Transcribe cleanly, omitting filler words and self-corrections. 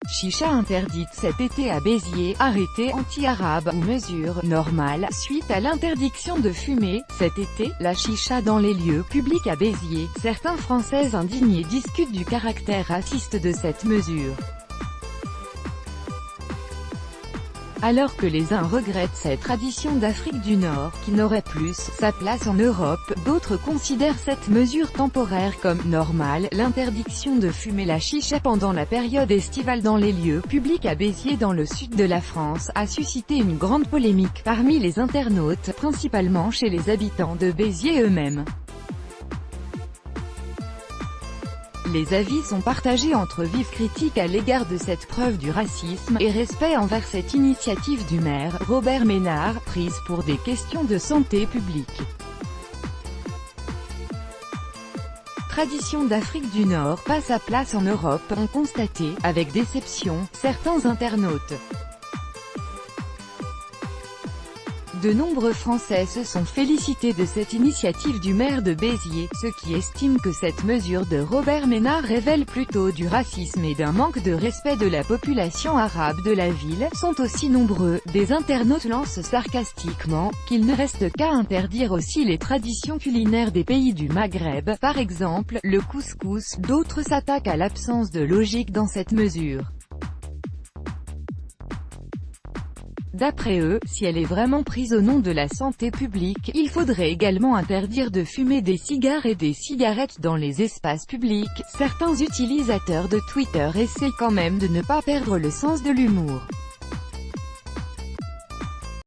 Chicha interdite cet été à Béziers, arrêté anti-arabe ou mesure normale, suite à l'interdiction de fumer, cet été, la chicha dans les lieux publics à Béziers. Certains Français indignés discutent du caractère raciste de cette mesure. Alors que les uns regrettent cette tradition d'Afrique du Nord, qui n'aurait plus sa place en Europe, d'autres considèrent cette mesure temporaire comme normale. L'interdiction de fumer la chicha pendant la période estivale dans les lieux publics à Béziers dans le sud de la France a suscité une grande polémique parmi les internautes, principalement chez les habitants de Béziers eux-mêmes. Les avis sont partagés entre vives critiques à l'égard de cette preuve du racisme, et respect envers cette initiative du maire, Robert Ménard, prise pour des questions de santé publique. Tradition d'Afrique du Nord pas sa place en Europe, ont constaté, avec déception, certains internautes. De nombreux Français se sont félicités de cette initiative du maire de Béziers, ceux qui estiment que cette mesure de Robert Ménard révèle plutôt du racisme et d'un manque de respect de la population arabe de la ville, sont aussi nombreux. Des internautes lancent sarcastiquement qu'il ne reste qu'à interdire aussi les traditions culinaires des pays du Maghreb, par exemple, le couscous. D'autres s'attaquent à l'absence de logique dans cette mesure. D'après eux, si elle est vraiment prise au nom de la santé publique, il faudrait également interdire de fumer des cigares et des cigarettes dans les espaces publics. Certains utilisateurs de Twitter essaient quand même de ne pas perdre le sens de l'humour.